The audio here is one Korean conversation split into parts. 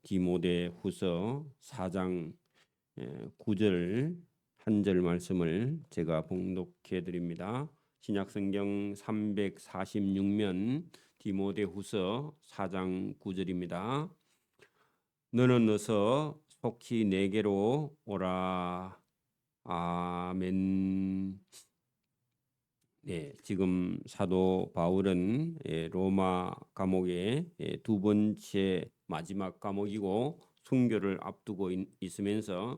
디모데후서 4장 9절 한 절 말씀을 제가 봉독해 드립니다. 신약성경 346면 디모데후서 4장 9절입니다. 너는 어서 속히 내게로 오라. 아멘. 네, 지금 사도 바울은 로마 감옥의 두 번째 마지막 감옥이고 순교를 앞두고 있으면서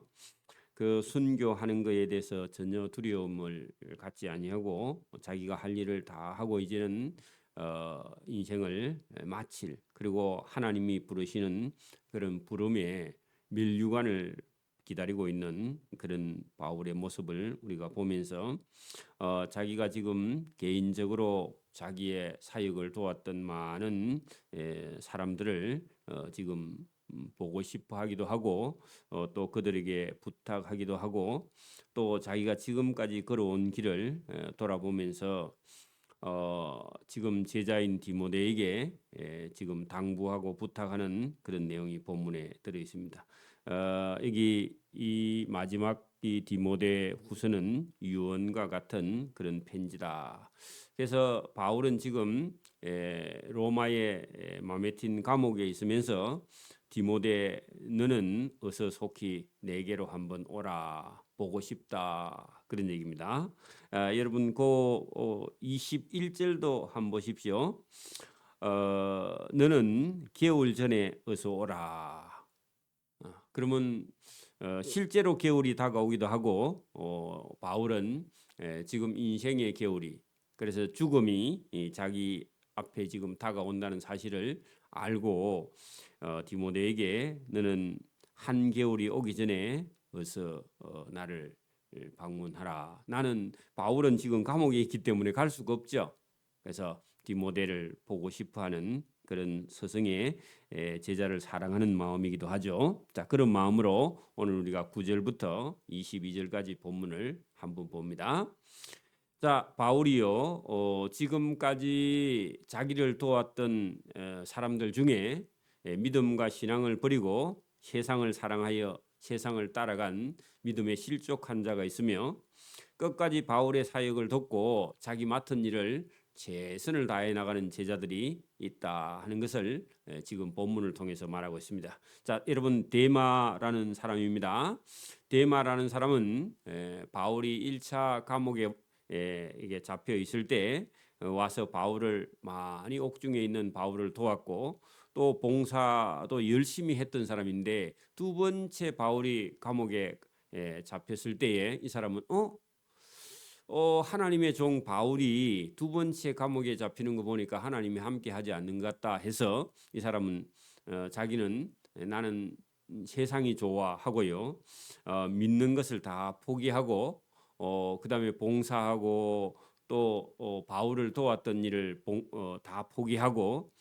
그 순교하는 것에 대해서 전혀 두려움을 갖지 아니하고 자기가 할 일을 다 하고 이제는 인생을 마칠, 그리고 하나님이 부르시는 그런 부름의 면류관을 기다리고 있는 그런 바울의 모습을 우리가 보면서 자기가 지금 개인적으로 자기의 사역을 도왔던 많은 사람들을 지금 보고 싶어 하기도 하고 또 그들에게 부탁하기도 하고 또 자기가 지금까지 걸어온 길을 돌아보면서 지금 제자인 디모데에게 지금 당부하고 부탁하는 그런 내용이 본문에 들어 있습니다. 여기 이 마지막 이 디모데 후서는 유언과 같은 그런 편지다. 그래서 바울은 지금 로마의 마메틴 감옥에 있으면서 디모데, 너는 어서 속히 내게로 한번 오라, 보고 싶다, 그런 얘기입니다. 여러분 그 21절도 한번 보십시오. 너는 겨울 전에 어서 오라. 그러면 실제로 겨울이 다가오기도 하고 바울은 지금 인생의 겨울이, 그래서 죽음이 자기 앞에 지금 다가온다는 사실을 알고 디모데에게 너는 한겨울이 오기 전에 어서 나를 방문하라. 나는 바울은 지금 감옥에 있기 때문에 갈 수가 없죠. 그래서 디모데를 보고 싶어하는 그런 스승의 제자를 사랑하는 마음이기도 하죠. 자, 그런 마음으로 오늘 우리가 9절부터 22절까지 본문을 한번 봅니다. 자, 바울이요 지금까지 자기를 도왔던 사람들 중에 믿음과 신앙을 버리고 세상을 사랑하여 세상을 따라간 믿음에 실족한 자가 있으며 끝까지 바울의 사역을 돕고 자기 맡은 일을 최선을 다해 나가는 제자들이 있다 하는 것을 지금 본문을 통해서 말하고 있습니다. 자, 여러분, 데마라는 사람입니다. 데마라는 사람은 바울이 1차 감옥에 이게 잡혀 있을 때 와서 바울을 많이 옥중에 있는 바울을 도왔고 또 봉사도 열심히 했던 사람인데, 두 번째 바울이 감옥에 잡혔을 때에 이 사람은 하나님의 종 바울이 두 번째 감옥에 잡히는 거 보니까 하나님이 함께 하지 않는 것 같다 해서 이 사람은 자기는 나는 세상이 좋아 하고요, 믿는 것을 다 포기하고 그다음에 봉사하고 또 바울을 도왔던 일을 다 포기하고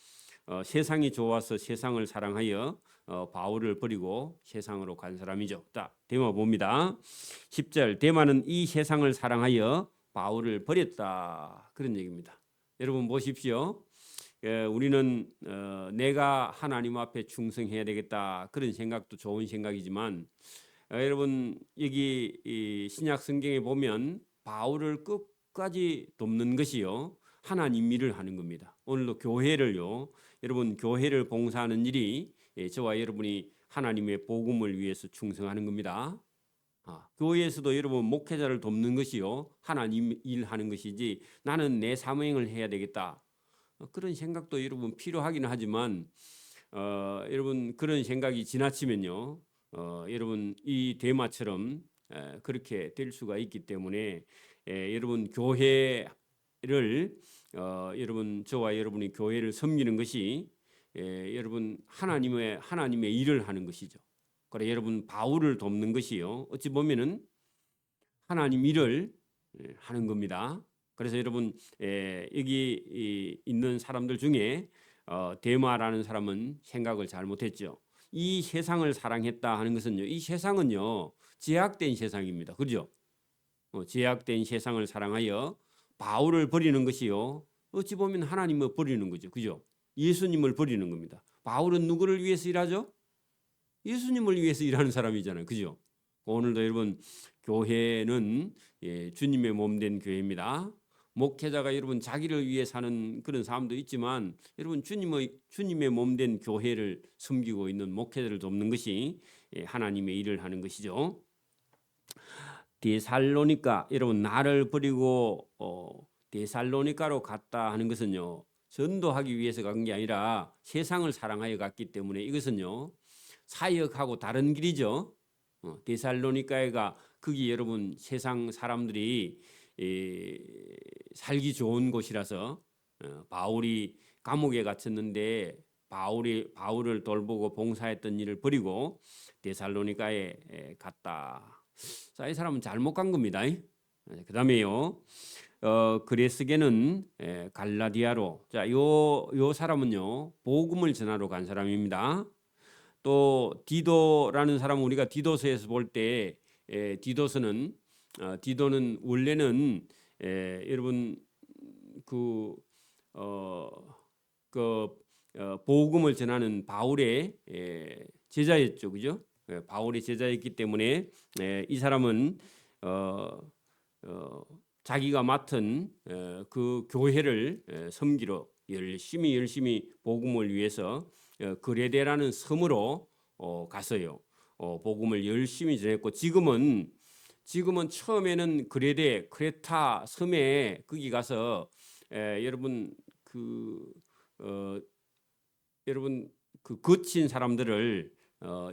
세상이 좋아서 세상을 사랑하여 바울을 버리고 세상으로 간 사람이죠. 자, 데마 봅니다. 10절, 데마는 이 세상을 사랑하여 바울을 버렸다, 그런 얘기입니다. 여러분 보십시오. 우리는 내가 하나님 앞에 충성해야 되겠다, 그런 생각도 좋은 생각이지만 여러분 여기 이 신약 성경에 보면 바울을 끝까지 돕는 것이요 하나님 일을 하는 겁니다. 오늘도 교회를요, 여러분 교회를 봉사하는 일이 저와 여러분이 하나님의 복음을 위해서 충성하는 겁니다. 교회에서도 여러분 목회자를 돕는 것이요 하나님 일하는 것이지 나는 내 사명을 해야 되겠다, 그런 생각도 여러분 필요하긴 하지만 여러분 그런 생각이 지나치면요 여러분 이 데마처럼 그렇게 될 수가 있기 때문에 여러분 교회를 여러분 저와 여러분이 교회를 섬기는 것이 여러분 하나님의 일을 하는 것이죠. 그래 여러분 바울을 돕는 것이요 어찌 보면은 하나님 일을 하는 겁니다. 그래서 여러분 여기 있는 사람들 중에 데마라는 사람은 생각을 잘못했죠. 이 세상을 사랑했다 하는 것은요, 이 세상은요 제약된 세상입니다. 그렇죠? 제약된 세상을 사랑하여 바울을 버리는 것이요 어찌 보면 하나님을 버리는 거죠. 그죠? 예수님을 버리는 겁니다. 바울은 누구를 위해서 일하죠? 예수님을 위해서 일하는 사람이잖아요. 그죠? 오늘도 여러분 교회는 주님의 몸된 교회입니다. 목회자가 여러분 자기를 위해 사는 그런 삶도 있지만 여러분 주님의 몸된 교회를 섬기고 있는 목회자를 돕는 것이 하나님의 일을 하는 것이죠. 데살로니가 여러분 나를 버리고 데살로니가로 갔다 하는 것은요. 전도하기 위해서 간 게 아니라 세상을 사랑하여 갔기 때문에 이것은요. 사역하고 다른 길이죠. 데살로니가가 거기 여러분 세상 사람들이 살기 좋은 곳이라서 바울이 감옥에 갇혔는데 바울을 돌보고 봉사했던 일을 버리고 데살로니가에 갔다. 자, 이 사람은 잘못 간 겁니다. 그다음에요. 그레스게는 갈라디아로. 자, 요 사람은요. 복음을 전하러 간 사람입니다. 또 디도라는 사람은 우리가 디도서에서 볼 때 디도는 원래는 여러분 복음을 전하는 바울의 제자였죠, 그죠? 바울의 제자였기 때문에 이 사람은 자기가 맡은 그 교회를 섬기러 열심히 복음을 위해서 그레데라는 섬으로 갔어요. 복음을 열심히 전했고 지금은 처음에는 크레타 섬에 거기 가서 여러분 여러분 거친 사람들을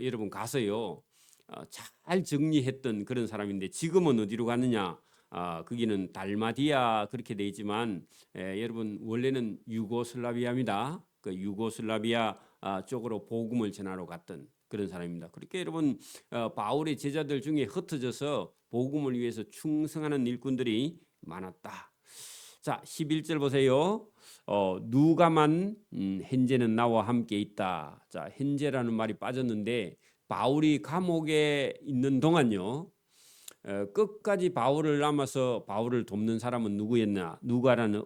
여러분 가서요 잘 정리했던 그런 사람인데 지금은 어디로 갔느냐? 거기는 달마디아 그렇게 돼 있지만 여러분 원래는 유고슬라비아입니다. 그 유고슬라비아 쪽으로 복음을 전하러 갔던 그런 사람입니다. 그렇게 여러분 바울의 제자들 중에 흩어져서 복음을 위해서 충성하는 일꾼들이 많았다. 자, 11절 보세요. 누가만 현재는 나와 함께 있다. 자, 현재라는 말이 빠졌는데 바울이 감옥에 있는 동안요. 끝까지 바울을 남아서 바울을 돕는 사람은 누구였나? 누가라는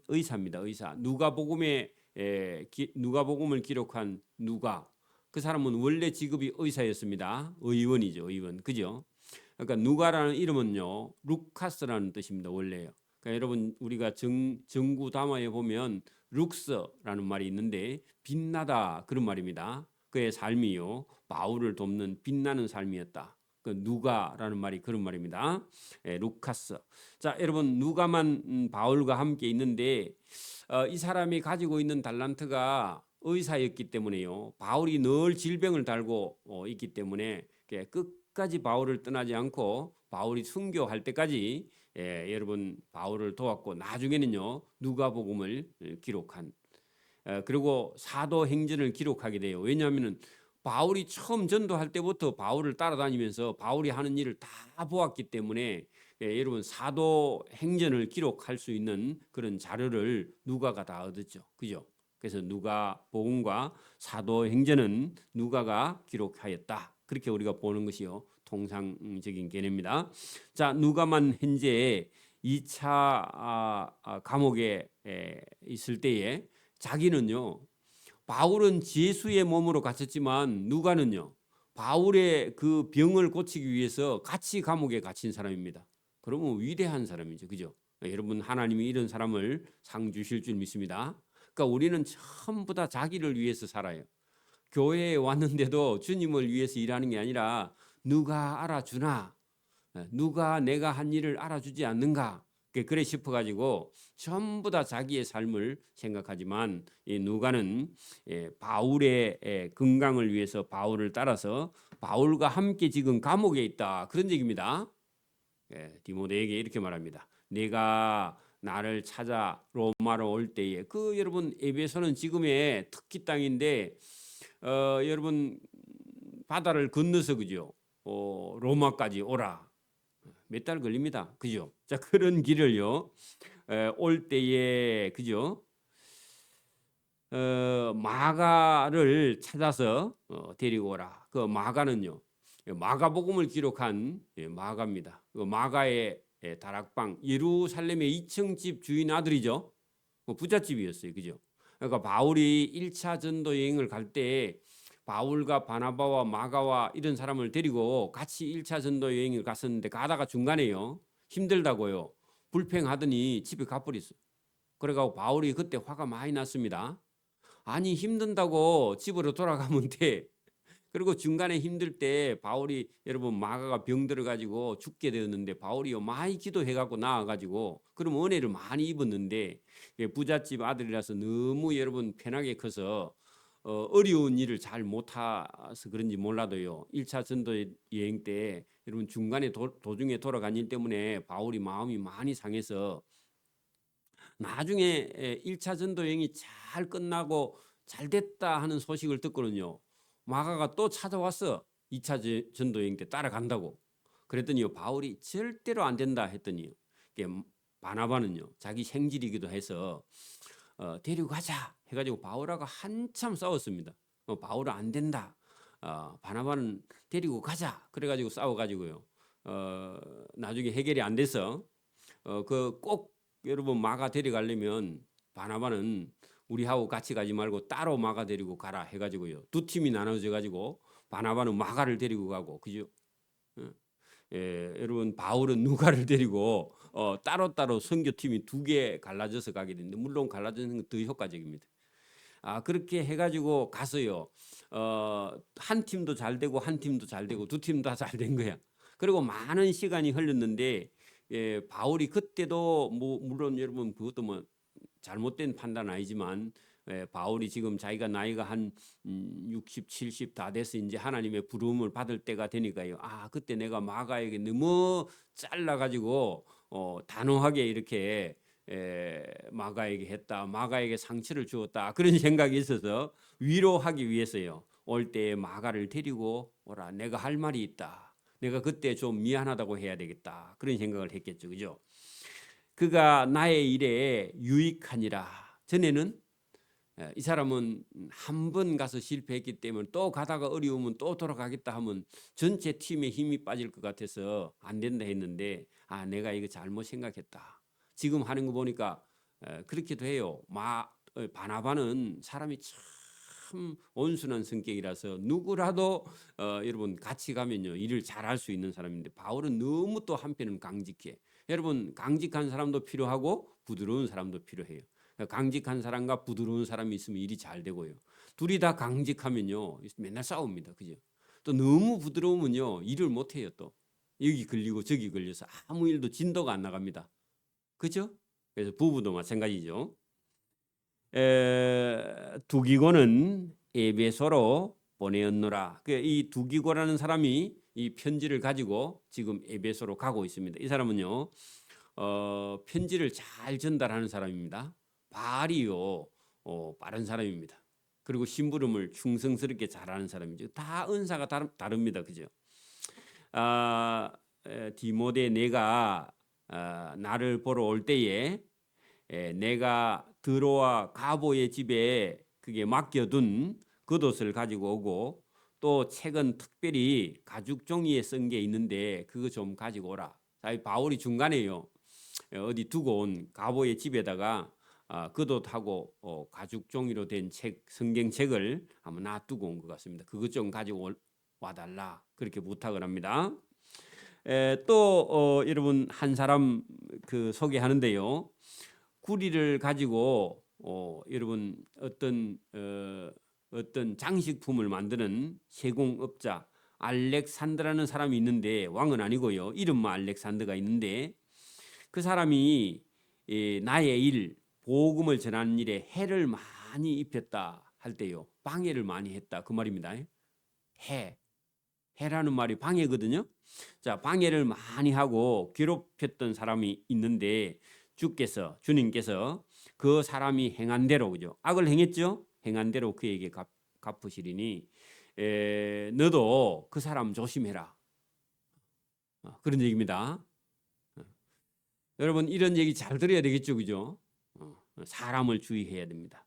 의사입니다. 의사. 누가복음을 기록한 누가. 그 사람은 원래 직업이 의사였습니다. 의원이죠, 의원. 그죠? 그러니까 누가라는 이름은요, 루카스라는 뜻입니다. 원래요. 그러니까 여러분 우리가 정구 담화에 보면 룩스라는 말이 있는데 빛나다 그런 말입니다. 그의 삶이요, 바울을 돕는 빛나는 삶이었다. 그 누가라는 말이 그런 말입니다. 루카스. 자, 여러분 누가만 바울과 함께 있는데 이 사람이 가지고 있는 달란트가 의사였기 때문에요. 바울이 늘 질병을 달고 있기 때문에 끝까지 바울을 떠나지 않고 바울이 순교할 때까지 여러분 바울을 도왔고 나중에는요 누가복음을 기록한 그리고 사도행전을 기록하게 돼요. 왜냐하면은 바울이 처음 전도할 때부터 바울을 따라다니면서 바울이 하는 일을 다 보았기 때문에 여러분 사도행전을 기록할 수 있는 그런 자료를 누가가 다 얻었죠. 그죠? 그래서 누가복음과 사도행전은 누가가 기록하였다. 그렇게 우리가 보는 것이요. 통상적인 개념입니다. 자, 누가만 현재 2차 감옥에 있을 때에 자기는요. 바울은 예수의 몸으로 갇혔지만 누가는요. 바울의 그 병을 고치기 위해서 같이 감옥에 갇힌 사람입니다. 그러면 위대한 사람이죠. 그죠? 여러분 하나님이 이런 사람을 상 주실 줄 믿습니다. 그러니까 우리는 전부 다 자기를 위해서 살아요. 교회에 왔는데도 주님을 위해서 일하는 게 아니라 누가 알아주나? 누가 내가 한 일을 알아주지 않는가? 그래 싶어가지고 전부 다 자기의 삶을 생각하지만 이 누가는 바울의 건강을 위해서 바울을 따라서 바울과 함께 지금 감옥에 있다. 그런 얘기입니다. 디모데에게 이렇게 말합니다. 내가 나를 찾아 로마로 올 때에 여러분 에베소는 지금의 특기 땅인데 여러분 바다를 건너서 그죠? 로마까지 오라. 몇 달 걸립니다. 그죠? 자, 그런 길을요. 올 때에 그죠? 마가를 찾아서 데리고 오라. 그 마가는요. 마가복음을 기록한 마가입니다. 그 마가의 다락방 예루살렘의 2층 집 주인 아들이죠. 부잣집이었어요. 그죠? 그러니까 바울이 1차 전도 여행을 갈 때 바울과 바나바와 마가와 이런 사람을 데리고 같이 1차 전도 여행을 갔었는데 가다가 중간에요. 힘들다고요. 불평하더니 집에 가버렸어요. 그래가지고 바울이 그때 화가 많이 났습니다. 아니 힘든다고 집으로 돌아가면 돼. 그리고 중간에 힘들 때 바울이 여러분 마가가 병 들어가지고 죽게 되었는데 바울이요 많이 기도해갖고 나와가지고 그럼 은혜를 많이 입었는데 부잣집 아들이라서 너무 여러분 편하게 커서 어려운 일을 잘 못해서 그런지 몰라도요 1차 전도 여행 때 여러분 중간에 도중에 돌아간 일 때문에 바울이 마음이 많이 상해서 나중에 1차 전도 여행이 잘 끝나고 잘 됐다 하는 소식을 듣거든요. 마가가 또 찾아왔어. 2차 전도 여행 때 따라간다고. 그랬더니요. 바울이 절대로 안 된다 했더니요. 바나바는요. 자기 생질이기도 해서 데리고 가자 해가지고 바울하고 한참 싸웠습니다. 바울은 안 된다. 바나바는 데리고 가자. 그래가지고 싸워가지고요. 나중에 해결이 안 돼서 꼭 여러분 마가 데려가려면 바나바는 우리하고 같이 가지 말고 따로 마가 데리고 가라 해가지고요. 두 팀이 나눠져 가지고 바나바는 마가를 데리고 가고 그죠? 여러분 바울은 누가를 데리고 따로따로 선교팀이 두 개 갈라져서 가게 되는데 물론 갈라지는 건 더 효과적입니다. 그렇게 해가지고 가서요. 한 팀도 잘 되고 한 팀도 잘 되고 두 팀 다 잘 된 거야. 그리고 많은 시간이 흘렀는데 바울이 그때도 물론 여러분 그것도 뭐 잘못된 판단 아니지만 바울이 지금 자기가 나이가 한 60, 70 다 돼서 이제 하나님의 부름을 받을 때가 되니까요. 그때 내가 마가에게 너무 잘라가지고 단호하게 이렇게 마가에게 했다. 마가에게 상처를 주었다. 그런 생각이 있어서 위로하기 위해서요. 올 때 마가를 데리고 오라. 내가 할 말이 있다. 내가 그때 좀 미안하다고 해야 되겠다. 그런 생각을 했겠죠. 그죠? 그가 나의 일에 유익하니라. 전에는 이 사람은 한 번 가서 실패했기 때문에 또 가다가 어려우면 또 돌아가겠다 하면 전체 팀에 힘이 빠질 것 같아서 안 된다 했는데 내가 이거 잘못 생각했다. 지금 하는 거 보니까 그렇기도 해요. 바나바는 사람이 참 온순한 성격이라서 누구라도 여러분 같이 가면요 일을 잘할 수 있는 사람인데 바울은 너무 또 한편은 강직해. 여러분 강직한 사람도 필요하고 부드러운 사람도 필요해요. 강직한 사람과 부드러운 사람이 있으면 일이 잘 되고요. 둘이 다 강직하면요 맨날 싸웁니다. 그죠? 또 너무 부드러우면요 일을 못 해요. 또 여기 걸리고 저기 걸려서 아무 일도 진도가 안 나갑니다. 그죠? 그래서 부부도 마찬가지죠. 두기고는 에베소로 보내었노라. 이 두기고라는 사람이 이 편지를 가지고 지금 에베소로 가고 있습니다. 이 사람은요 편지를 잘 전달하는 사람입니다. 발이요 빠른 사람입니다. 그리고 심부름을 충성스럽게 잘하는 사람이죠. 다 은사가 다릅니다. 그죠? 디모데 내가 나를 보러 올 때에 내가 드로아 가보의 집에 그게 맡겨둔 겉옷을 가지고 오고 또 책은 특별히 가죽 종이에 쓴 게 있는데 그거 좀 가지고 오라. 바울이 중간에요 어디 두고 온 가보의 집에다가 겉옷하고 가죽 종이로 된 책, 성경책을 한번 놔두고 온 것 같습니다. 그것 좀 가지고 와달라 그렇게 부탁을 합니다. 또 여러분 한 사람 그 소개하는데요. 구리를 가지고 여러분 어떤 장식품을 만드는 세공업자 알렉산드라는 사람이 있는데 왕은 아니고요. 이름만 알렉산드가 있는데 그 사람이 나의 일 복음을 전하는 일에 해를 많이 입혔다 할 때요. 방해를 많이 했다 그 말입니다. 해라는 말이 방해거든요. 자, 방해를 많이 하고 괴롭혔던 사람이 있는데 주님께서 그 사람이 행한 대로 그죠? 악을 행했죠? 행한 대로 그에게 갚으시리니 너도 그 사람 조심해라. 그런 얘기입니다. 여러분 이런 얘기 잘 들어야 되겠죠, 그죠? 사람을 주의해야 됩니다.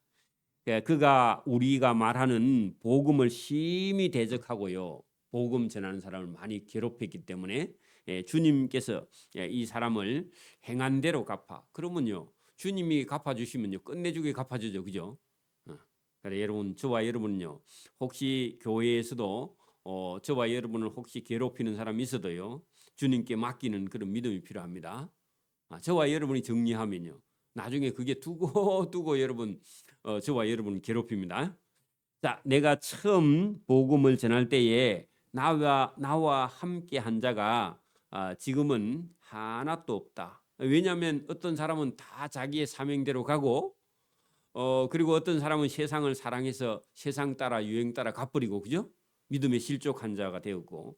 그가 우리가 말하는 복음을 심히 대적하고요. 복음 전하는 사람을 많이 괴롭혔기 때문에 주님께서 이 사람을 행한 대로 갚아. 그러면요. 주님이 갚아주시면요. 끝내주게 갚아주죠. 그죠? 그래 여러분 저와 여러분요 혹시 교회에서도 저와 여러분을 혹시 괴롭히는 사람이 있어도요 주님께 맡기는 그런 믿음이 필요합니다. 저와 여러분이 정리하면요 나중에 그게 두고 두고 여러분 저와 여러분 괴롭힙니다. 자, 내가 처음 복음을 전할 때에 나와 함께 한 자가 지금은 하나도 없다. 왜냐하면 어떤 사람은 다 자기의 사명대로 가고 그리고 어떤 사람은 세상을 사랑해서 세상 따라 유행 따라 가버리고 그죠? 믿음의 실족한 자가 되었고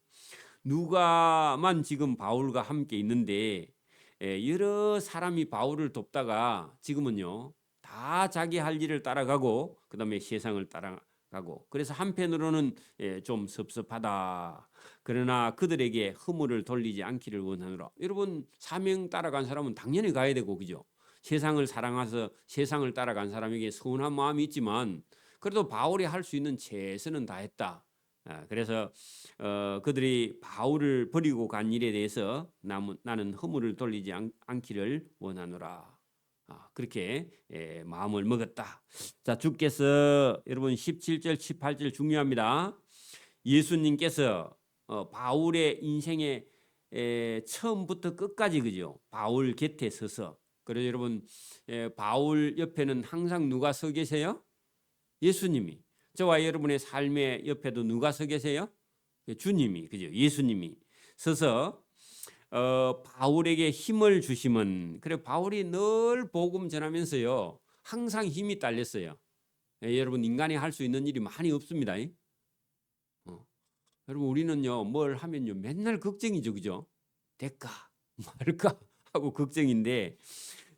누가만 지금 바울과 함께 있는데 여러 사람이 바울을 돕다가 지금은요 다 자기 할 일을 따라가고 그다음에 세상을 따라가고 그래서 한편으로는 좀 섭섭하다. 그러나 그들에게 허물을 돌리지 않기를 원하노라. 여러분 사명 따라간 사람은 당연히 가야 되고 그죠? 세상을 사랑해서 세상을 따라간 사람에게 서운한 마음이 있지만 그래도 바울이 할 수 있는 최선은 다했다. 그래서 그들이 바울을 버리고 간 일에 대해서 나는 허물을 돌리지 않기를 원하노라. 그렇게 마음을 먹었다. 자, 주께서 여러분 17절 18절 중요합니다. 예수님께서 바울의 인생의 처음부터 끝까지 그죠? 바울 곁에 서서 그래서 여러분 바울 옆에는 항상 누가 서 계세요? 예수님이. 저와 여러분의 삶의 옆에도 누가 서 계세요? 주님이 그죠? 예수님이 서서 바울에게 힘을 주시면 그래 바울이 늘 복음 전하면서요 항상 힘이 딸렸어요. 여러분 인간이 할 수 있는 일이 많이 없습니다. 여러분 우리는요 뭘 하면요 맨날 걱정이죠, 그죠? 될까 말까 하고 걱정인데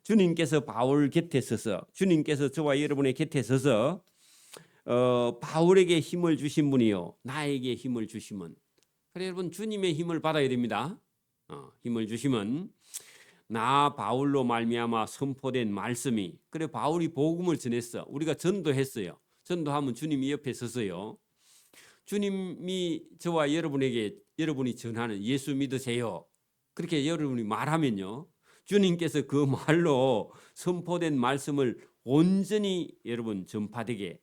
주님께서 바울 곁에 서서 주님께서 저와 여러분의 곁에 서서 바울에게 힘을 주신 분이요 나에게 힘을 주시면 그래 여러분 주님의 힘을 받아야 됩니다. 힘을 주시면 나 바울로 말미암아 선포된 말씀이 그래 바울이 복음을 전했어. 우리가 전도했어요. 전도하면 주님이 옆에 서서요. 주님이 저와 여러분에게 여러분이 전하는 예수 믿으세요. 그렇게 여러분이 말하면요. 주님께서 그 말로 선포된 말씀을 온전히 여러분 전파되게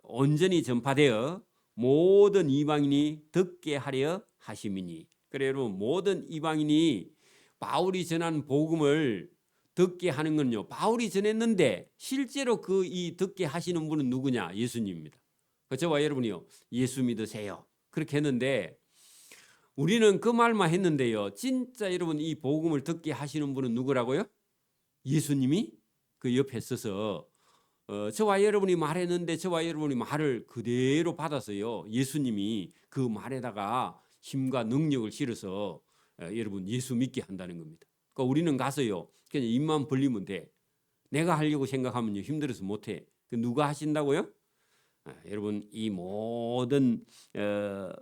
온전히 전파되어 모든 이방인이 듣게 하려 하심이니. 그래 여러분 모든 이방인이 바울이 전한 복음을 듣게 하는 건요. 바울이 전했는데 실제로 그 이 듣게 하시는 분은 누구냐? 예수님입니다. 저와 여러분이요. 예수 믿으세요. 그렇게 했는데 우리는 그 말만 했는데요. 진짜 여러분 이 복음을 듣게 하시는 분은 누구라고요? 예수님이 그 옆에 서서 저와 여러분이 말했는데 저와 여러분이 말을 그대로 받아서요. 예수님이 그 말에다가 힘과 능력을 실어서 여러분 예수 믿게 한다는 겁니다. 그러니까 우리는 가서요. 그냥 입만 벌리면 돼. 내가 하려고 생각하면 힘들어서 못해. 누가 하신다고요? 여러분 이 모든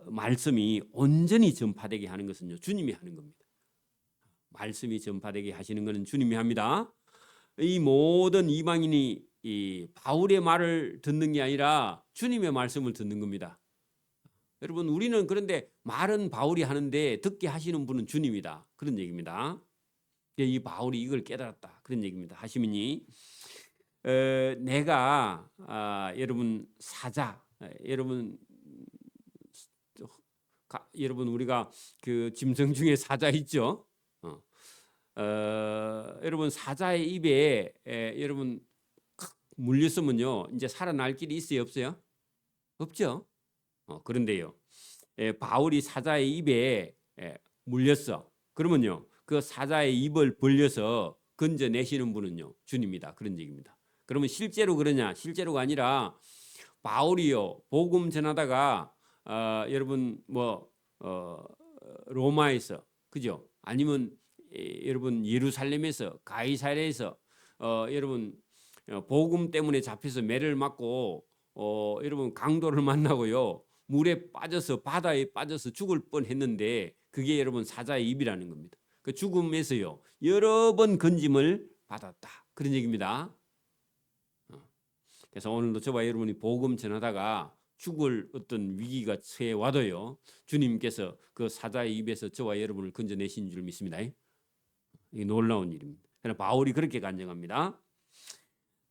말씀이 온전히 전파되게 하는 것은요. 주님이 하는 겁니다. 말씀이 전파되게 하시는 것은 주님이 합니다. 이 모든 이방인이 이 바울의 말을 듣는 게 아니라 주님의 말씀을 듣는 겁니다. 여러분 우리는 그런데 말은 바울이 하는데 듣게 하시는 분은 주님이다. 그런 얘기입니다. 이 바울이 이걸 깨달았다. 그런 얘기입니다. 하시면이 내가 여러분 사자 여러분 우리가 그 짐승 중에 사자 있죠. 여러분 사자의 입에 여러분 물렸으면요 이제 살아날 길이 있어요 없어요? 없죠. 그런데요 바울이 사자의 입에 물렸어. 그러면요 그 사자의 입을 벌려서 건져내시는 분은요 주님이다. 그런 얘기입니다. 그러면 실제로 그러냐? 실제로가 아니라 바울이요 복음 전하다가 여러분 로마에서 그죠? 아니면 여러분 예루살렘에서 가이사랴에서 여러분 복음 때문에 잡혀서 매를 맞고 여러분 강도를 만나고요 물에 빠져서 바다에 빠져서 죽을 뻔했는데 그게 여러분 사자의 입이라는 겁니다. 그 죽음에서요 여러 번 건짐을 받았다 그런 얘기입니다. 그래서 오늘도 저와 여러분이 복음 전하다가 죽을 어떤 위기가 처해 와도요 주님께서 그 사자의 입에서 저와 여러분을 건져내신 줄 믿습니다. 이 놀라운 일입니다. 그러나 바울이 그렇게 간증합니다.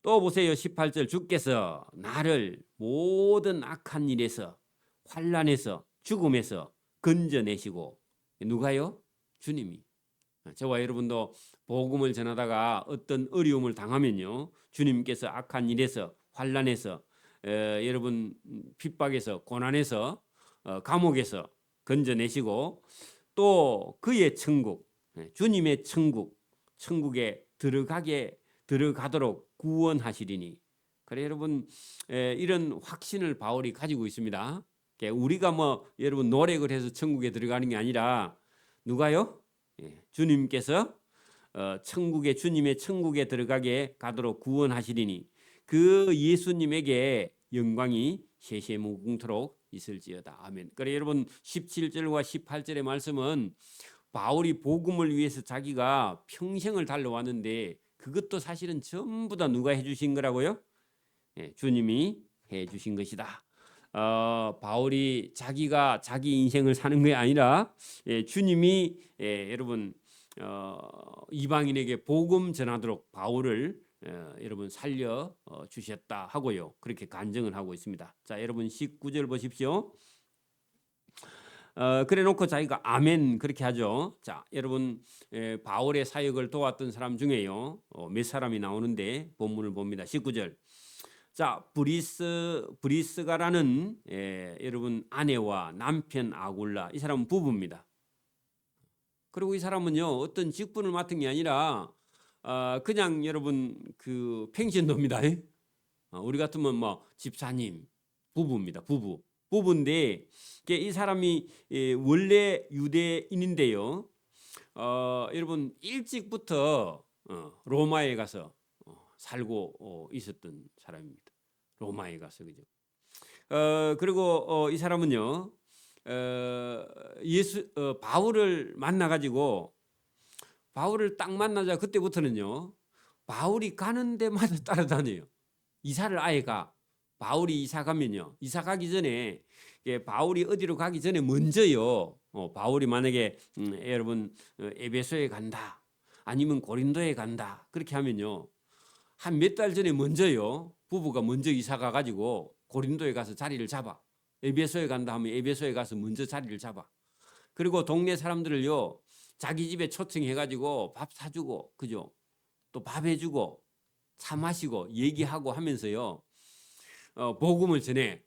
또 보세요. 18절 주께서 나를 모든 악한 일에서 환난에서 죽음에서 건져내시고 누가요? 주님이. 저와 여러분도 복음을 전하다가 어떤 어려움을 당하면요. 주님께서 악한 일에서 환난에서 여러분 핍박에서 고난에서 감옥에서 건져내시고 또 그의 천국 주님의 천국에 들어가도록 구원하시리니. 그래 여러분 이런 확신을 바울이 가지고 있습니다. 우리가 뭐 여러분 노력을 해서 천국에 들어가는 게 아니라 누가요? 주님께서 주님의 천국에 들어가게 가도록 구원하시리니 그 예수님에게 영광이 세세무궁토록 있을지어다. 아멘. 그래 여러분 17절과 18절의 말씀은 바울이 복음을 위해서 자기가 평생을 달려왔는데 그것도 사실은 전부 다 누가 해주신 거라고요? 주님이 해주신 것이다. 바울이 자기가 자기 인생을 사는 게 아니라 주님이 여러분 이방인에게 복음 전하도록 바울을 여러분 살려 주셨다 하고요. 그렇게 간증을 하고 있습니다. 자, 여러분 19절 보십시오. 그래 놓고 자기가 아멘 그렇게 하죠. 자, 여러분 바울의 사역을 도왔던 사람 중에요. 몇 사람이 나오는데 본문을 봅니다. 19절. 자, 브리스가라는 여러분 아내와 남편 아굴라 이 사람은 부부입니다. 그리고 이 사람은요 어떤 직분을 맡은 게 아니라 그냥 여러분 그 팽신도입니다. 우리 같으면 뭐 집사님 부부입니다. 부부인데 이 사람이 원래 유대인인데요. 여러분 일찍부터 로마에 가서 살고 있었던 사람입니다. 로마에 가서 그죠. 그리고 이 사람은요 바울을 만나 가지고 바울을 딱 만나자 그때부터는요 바울이 가는 데마다 따라다녀요. 이사를 아예 가. 바울이 이사 가면요. 이사 가기 전에 바울이 어디로 가기 전에 먼저요. 바울이 만약에 여러분 에베소에 간다. 아니면 고린도에 간다. 그렇게 하면요. 한 몇 달 전에 먼저요. 부부가 먼저 이사 가 가지고 고린도에 가서 자리를 잡아. 에베소에 간다 하면 에베소에 가서 먼저 자리를 잡아. 그리고 동네 사람들을요. 자기 집에 초청해 가지고 밥 사주고 그죠? 또 밥 해주고 차 마시고 얘기하고 하면서요. 복음을 전해.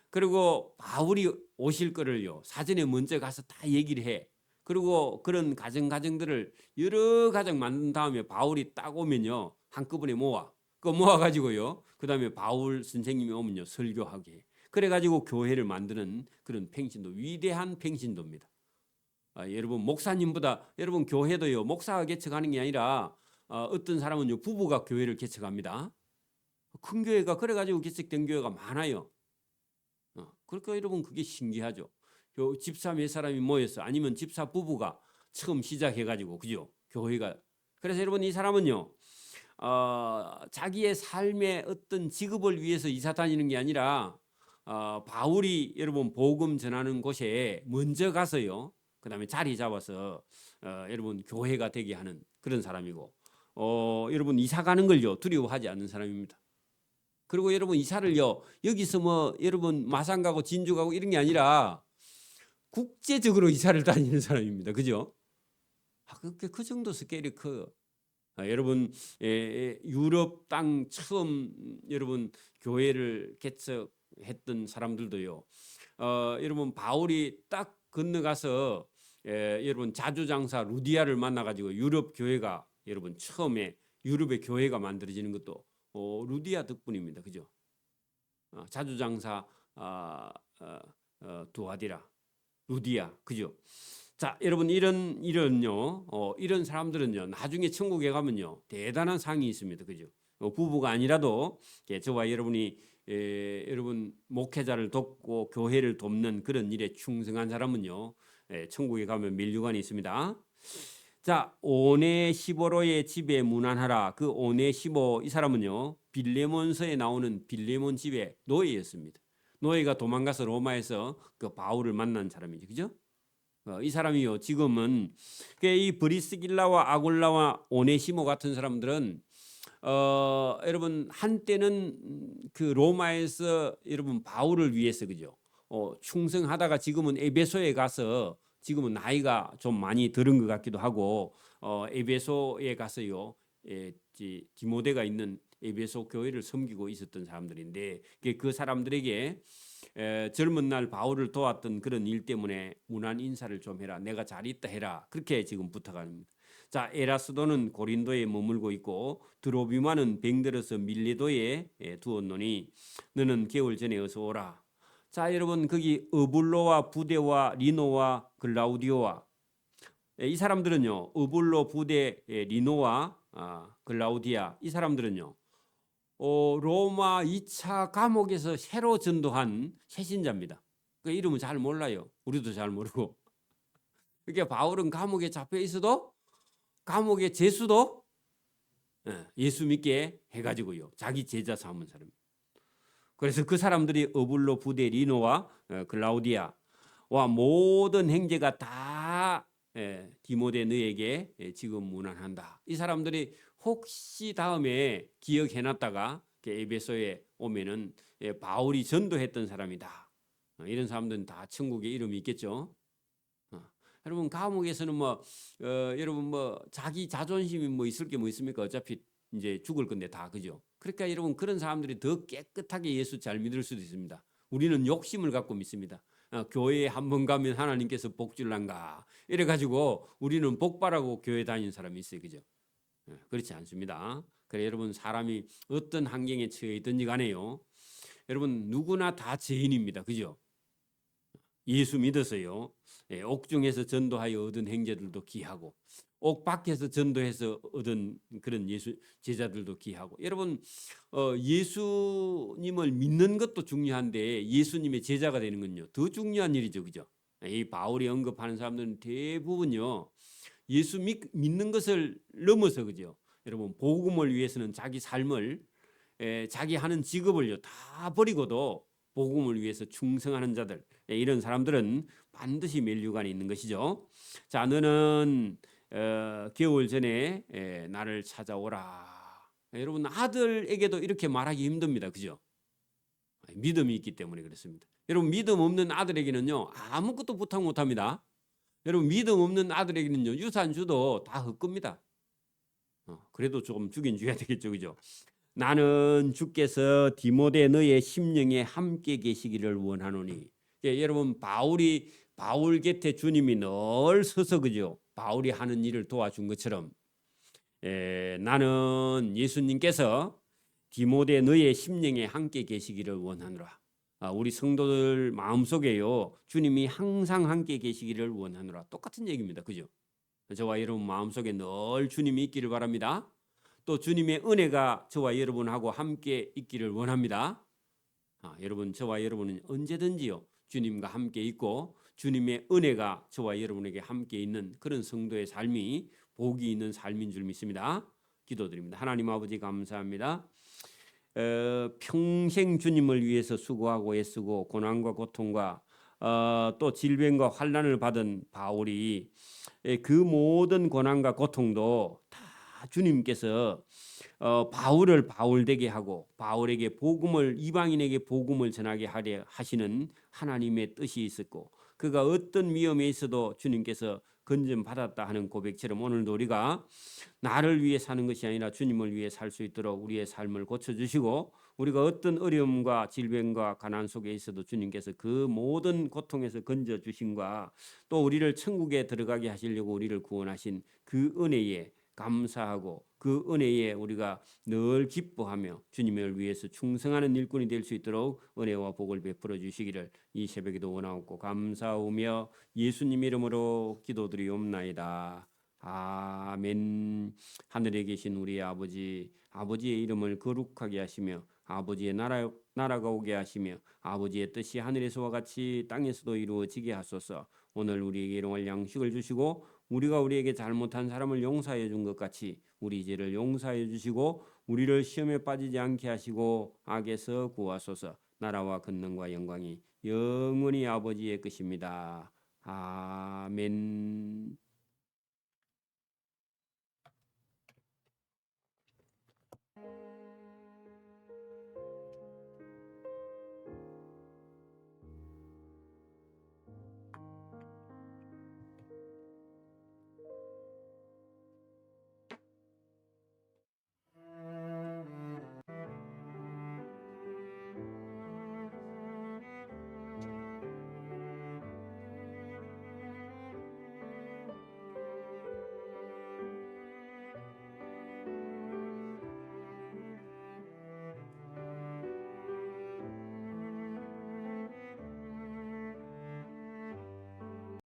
그리고 바울이 오실 거를요. 사전에 먼저 가서 다 얘기를 해. 그리고 그런 가정들을 여러 가정 만든 다음에 바울이 딱 오면요. 한꺼번에 모아. 그거 모아가지고요. 그 다음에 바울 선생님이 오면요. 설교하게 해. 그래가지고 교회를 만드는 그런 팽신도, 위대한 팽신도입니다. 여러분 목사님보다 여러분 교회도요. 목사가 개척하는 게 아니라 어떤 사람은요. 부부가 교회를 개척합니다. 큰 교회가 그래가지고 개척된 교회가 많아요. 그러니까 여러분 그게 신기하죠. 집사 몇 사람이 모여서 아니면 집사 부부가 처음 시작해가지고 그죠 교회가. 그래서 여러분 이 사람은요 자기의 삶의 어떤 직업을 위해서 이사 다니는 게 아니라 바울이 여러분 복음 전하는 곳에 먼저 가서요. 그다음에 자리 잡아서 여러분 교회가 되게 하는 그런 사람이고 여러분 이사 가는 걸요 두려워하지 않는 사람입니다. 그리고 여러분 이사를요 여기서 뭐 여러분 마산 가고 진주 가고 이런 게 아니라 국제적으로 이사를 다니는 사람입니다. 그죠? 그 정도 스케일이 커요. 여러분 유럽 땅 처음 여러분 교회를 개척했던 사람들도요. 여러분 바울이 딱 건너가서 여러분 자주장사 루디아를 만나가지고 유럽 교회가 여러분 처음에 유럽의 교회가 만들어지는 것도 루디아 덕분입니다. 그죠? 자주장사 두아디라 루디아 그죠? 자, 여러분 이런요 이런 사람들은요 나중에 천국에 가면요 대단한 상이 있습니다. 그죠? 부부가 아니라도 저와 여러분이 여러분 목회자를 돕고 교회를 돕는 그런 일에 충성한 사람은요 천국에 가면 면류관이 있습니다. 자, 오네시보로의 집에 문안하라. 그 오네시보 이 사람은요 빌레몬서에 나오는 빌레몬 집의 노예였습니다. 노예가 도망가서 로마에서 그 바울을 만난 사람이죠. 그죠? 이 사람이요 지금은 이 브리스길라와 아굴라와 오네시모 같은 사람들은 여러분 한때는 그 로마에서 여러분 바울을 위해서 그죠? 충성하다가 지금은 에베소에 가서 지금은 나이가 좀 많이 들은 것 같기도 하고 에베소에 가서요. 디모데가 있는 에베소 교회를 섬기고 있었던 사람들인데 그 사람들에게 젊은 날 바울을 도왔던 그런 일 때문에 문안 인사를 좀 해라. 내가 잘 있다 해라. 그렇게 지금 부탁합니다. 자, 에라스도는 고린도에 머물고 있고 드로비마는 병들어서 밀레도에 두었노니 너는 개월 전에 어서 오라. 자, 여러분 거기 어불로와 부데와 리노와 글라우디오와 이 사람들은요. 어불로, 부데, 리노와 글라우디아 이 사람들은요. 로마 2차 감옥에서 새로 전도한 새신자입니다. 그 이름은 잘 몰라요. 우리도 잘 모르고. 그러니까 바울은 감옥에 잡혀 있어도 감옥의 죄수도 예수 믿게 해가지고요. 자기 제자 삼은 사람입니다. 그래서 그 사람들이 어불로, 부데, 리노와 글라우디아와 모든 형제가 다 디모데 너에게 지금 문안한다. 이 사람들이 혹시 다음에 기억해놨다가 에베소에 오면은 바울이 전도했던 사람이다. 이런 사람들은 다 천국에 이름이 있겠죠. 여러분 감옥에서는 여러분 자기 자존심이 있을 게 뭐 있습니까? 어차피 이제 죽을 건데 다 그죠. 그러니까 여러분 그런 사람들이 더 깨끗하게 예수 잘 믿을 수도 있습니다. 우리는 욕심을 갖고 믿습니다. 교회에 한 번 가면 하나님께서 복 줄란가 이래 가지고 우리는 복바라고 교회 다니는 사람이 있어요, 그죠? 그렇지 않습니다. 그래 여러분 사람이 어떤 환경에 처해 있든지 간에요. 여러분 누구나 다 죄인입니다, 그죠? 예수 믿어서요. 옥중에서 전도하여 얻은 행제들도 귀하고 옥 밖에서 전도해서 얻은 그런 예수 제자들도 귀하고 여러분 예수님을 믿는 것도 중요한데 예수님의 제자가 되는 건요 더 중요한 일이죠, 그죠? 이 바울이 언급하는 사람들은 대부분요 예수 믿는 것을 넘어서 그죠? 여러분 복음을 위해서는 자기 삶을 자기 하는 직업을요 다 버리고도 복음을 위해서 충성하는 자들 이런 사람들은 반드시 멸류관이 있는 것이죠. 자, 너는 개월 전에 나를 찾아오라. 여러분 아들에게도 이렇게 말하기 힘듭니다, 그죠? 믿음이 있기 때문에 그렇습니다. 여러분 믿음 없는 아들에게는요 아무것도 부탁 못합니다. 여러분 믿음 없는 아들에게는요 유산 주도 다 헛겁니다. 그래도 조금 주긴 줘야 되겠죠, 그죠? 나는 주께서 디모데 너의 심령에 함께 계시기를 원하노니. 여러분 바울 곁에 주님이 늘 서서 그죠. 바울이 하는 일을 도와준 것처럼 나는 예수님께서 디모데 너의 심령에 함께 계시기를 원하노라. 우리 성도들 마음속에요 주님이 항상 함께 계시기를 원하노라. 똑같은 얘기입니다, 그죠? 저와 여러분 마음속에 늘 주님이 있기를 바랍니다. 또 주님의 은혜가 저와 여러분하고 함께 있기를 원합니다. 여러분 저와 여러분은 언제든지요 주님과 함께 있고 주님의 은혜가 저와 여러분에게 함께 있는 그런 성도의 삶이 복이 있는 삶인 줄 믿습니다. 기도드립니다. 하나님 아버지 감사합니다. 평생 주님을 위해서 수고하고 애쓰고 고난과 고통과 또 질병과 환난을 받은 바울이 그 모든 고난과 고통도 다 주님께서 바울을 바울되게 하고 바울에게 복음을 이방인에게 복음을 전하게 하려 하시는 하나님의 뜻이 있었고 그가 어떤 위험에 있어도 주님께서 건전 받았다 하는 고백처럼 오늘도 우리가 나를 위해 사는 것이 아니라 주님을 위해 살 수 있도록 우리의 삶을 고쳐주시고 우리가 어떤 어려움과 질병과 가난 속에 있어도 주님께서 그 모든 고통에서 건져주심과 또 우리를 천국에 들어가게 하시려고 우리를 구원하신 그 은혜에 감사하고 그 은혜에 우리가 늘 기뻐하며 주님을 위해서 충성하는 일꾼이 될 수 있도록 은혜와 복을 베풀어 주시기를 이 새벽에도 원하옵고 감사하며 예수님 이름으로 기도드리옵나이다. 아멘. 하늘에 계신 우리 아버지, 아버지의 이름을 거룩하게 하시며 아버지의 나라가 오게 하시며 아버지의 뜻이 하늘에서와 같이 땅에서도 이루어지게 하소서. 오늘 우리에게 일용할 양식을 주시고 우리가 우리에게 잘못한 사람을 용서해 준 것 같이 우리 죄를 용서해 주시고 우리를 시험에 빠지지 않게 하시고 악에서 구하소서. 나라와 권능과 영광이 영원히 아버지의 것입니다. 아멘.